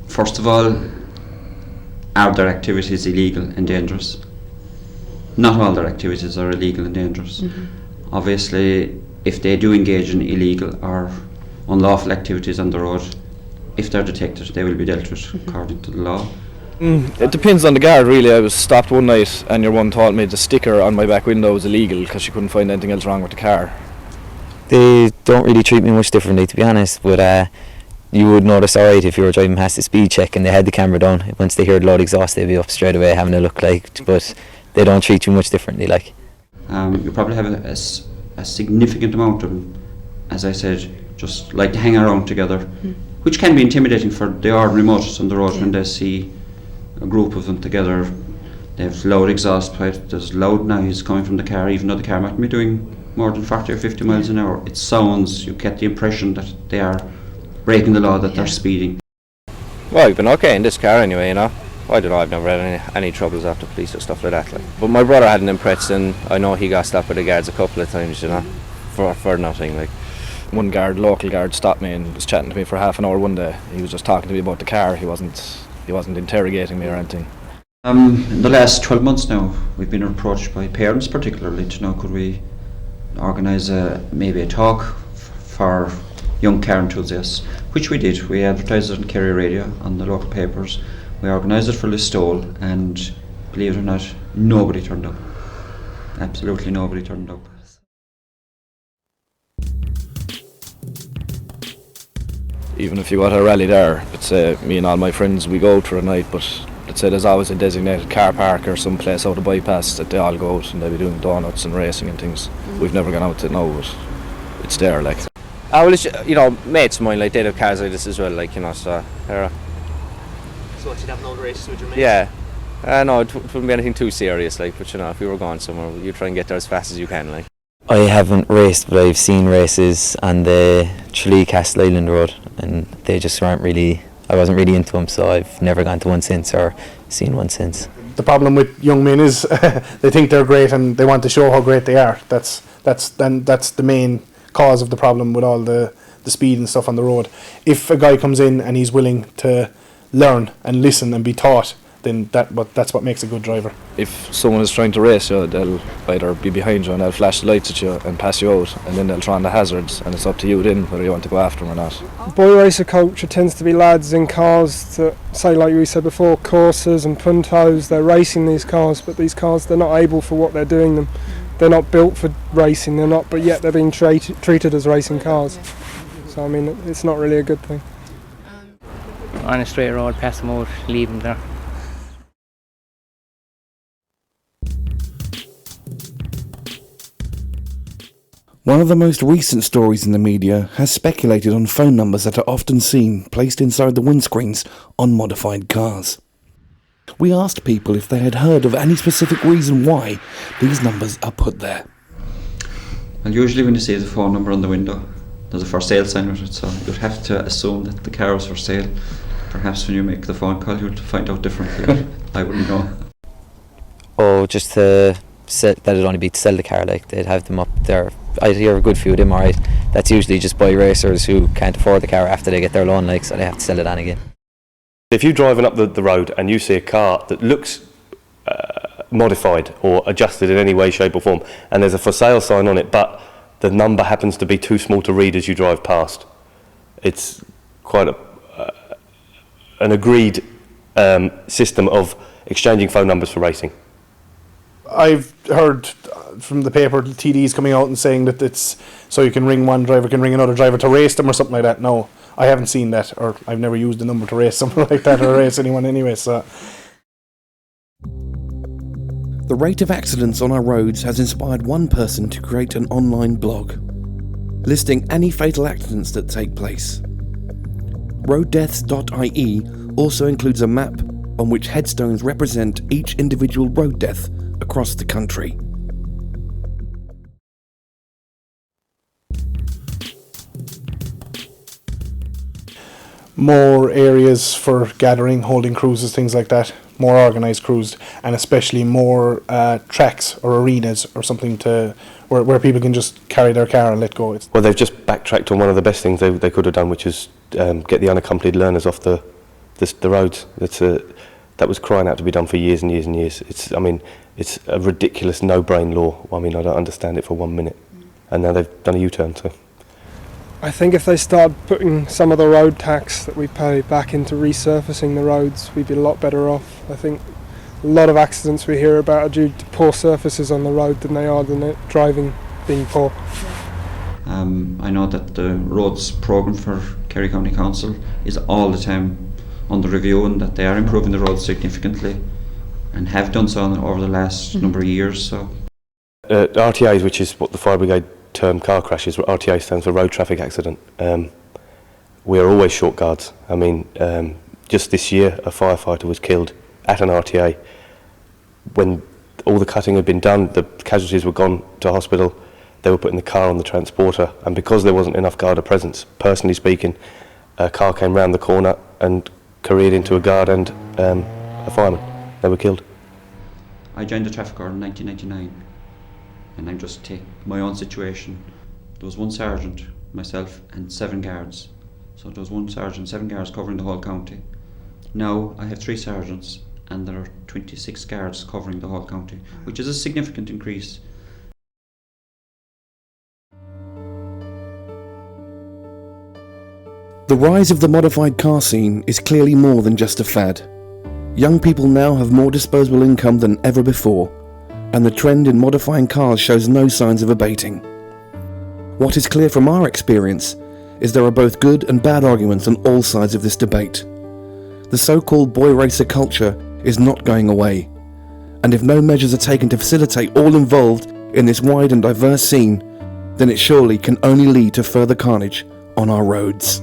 First of all, are their activities illegal and dangerous? Not all their activities are illegal and dangerous. Obviously, if they do engage in illegal or unlawful activities on the road, if they're detected, they will be dealt with according to the law. It depends on the guard, really. I was stopped one night and your one told me the sticker on my back window was illegal because she couldn't find anything else wrong with the car. They don't really treat me much differently, to be honest, but you would notice alright if you were driving past the speed check and they had the camera down. Once they hear the loud exhaust, they'd be up straight away having a look, but they don't treat you much differently, You probably have a significant amount of them, as I said, just like to hang around together, which can be intimidating for the ordinary motorists on the road when they see a group of them together. They have loud exhaust pipes, there's loud noise coming from the car, even though the car might be doing more than 40 or 50 miles an hour. It sounds, you get the impression that they are breaking the law, that they're speeding. Well, I've been okay in this car anyway, you know. I don't know, I've never had any troubles after police or stuff like that. But my brother had an Impreza and I know he got stopped by the guards a couple of times, you know, for nothing. One guard, local guard, stopped me and was chatting to me for half an hour one day. He was just talking to me about the car, he wasn't interrogating me or anything. In the last 12 months now, we've been approached by parents particularly to know could we organise maybe a talk for young car enthusiasts, which we did. We advertised it on Kerry Radio, on the local papers. We organised it for Listowel, and believe it or not, nobody turned up. Absolutely nobody turned up. Even if you got a rally there, let's say me and all my friends, we go out for a night, but let's say there's always a designated car park or some place out of bypass that they all go out and they'll be doing donuts and racing and things. We've never gone out to it now, but it's there, well, it's, you know, mates of mine, they'd have cars like this as well, so... So what, you'd have no races with your mates? Yeah. No, it wouldn't be anything too serious, but if we were going somewhere, you try and get there as fast as you can, I haven't raced, but I've seen races on the Tralee Castle Island Road, and they just weren't really, I wasn't really into them, so I've never gone to one since or seen one since. The problem with young men is they think they're great and they want to show how great they are. That's the main cause of the problem with all the speed and stuff on the road. If a guy comes in and he's willing to learn and listen and be taught, then that's what makes a good driver. If someone is trying to race you, they'll either be behind you and they'll flash the lights at you and pass you out, and then they'll try on the hazards, and it's up to you then whether you want to go after them or not. Boy racer culture tends to be lads in cars that, say like we said before, Corsas and Puntos, they're racing these cars, but these cars, they're not able for what they're doing them. They're not built for racing, but yet they're being treated as racing cars. So I mean, it's not really a good thing. On a straight road, pass them out, leave them there. One of the most recent stories in the media has speculated on phone numbers that are often seen placed inside the windscreens on modified cars. We asked people if they had heard of any specific reason why these numbers are put there. Well, usually when you see the phone number on the window, there's a for sale sign with it, so you'd have to assume that the car was for sale. Perhaps when you make the phone call, you'll find out differently. I wouldn't know. Oh, just to that it'd only be to sell the car, they'd have them up there. I'd hear a good few of them, alright. That's usually just by racers who can't afford the car after they get their loan, so they have to sell it on again. If you're driving up the road and you see a car that looks modified or adjusted in any way, shape or form, and there's a for sale sign on it, but the number happens to be too small to read as you drive past, it's quite an agreed system of exchanging phone numbers for racing. I've heard from the paper TDs coming out and saying that it's so you can ring one driver, can ring another driver to race them or something like that. No, I haven't seen that, or I've never used the number to race something like that or race anyone anyway. So the rate of accidents on our roads has inspired one person to create an online blog listing any fatal accidents that take place. Roaddeaths.ie also includes a map on which headstones represent each individual road death across the country. more areas for gathering, holding cruises, things like that. more organised crews, and especially more tracks or arenas or something to where people can just carry their car and let go. Well, they've just backtracked on one of the best things they could have done, which is get the unaccompanied learners off the roads. That was crying out to be done for years and years and years. It's a ridiculous no-brain law. I mean, I don't understand it for 1 minute. And now they've done a U-turn, so. I think if they started putting some of the road tax that we pay back into resurfacing the roads, we'd be a lot better off. I think a lot of accidents we hear about are due to poor surfaces on the road than they are than driving being poor. I know that the roads programme for Kerry County Council is all the time under review, and that they are improving the roads significantly and have done so over the last number of years. So RTAs, which is what the fire brigade term car crashes, RTA stands for road traffic accident. We're always short guards. I mean, just this year a firefighter was killed at an RTA. When all the cutting had been done, the casualties were gone to hospital, they were putting the car on the transporter, and because there wasn't enough Garda presence, personally speaking, a car came round the corner and careered into a guard and a fireman. They were killed. I joined the Traffic Guard in 1999, and I'm just take my own situation. There was one sergeant, myself, and 7 guards. So there was one sergeant, 7 guards covering the whole county. Now I have 3 sergeants, and there are 26 guards covering the whole county, which is a significant increase. The rise of the modified car scene is clearly more than just a fad. Young people now have more disposable income than ever before, and the trend in modifying cars shows no signs of abating. What is clear from our experience is there are both good and bad arguments on all sides of this debate. The so-called boy racer culture is not going away, and if no measures are taken to facilitate all involved in this wide and diverse scene, then it surely can only lead to further carnage on our roads.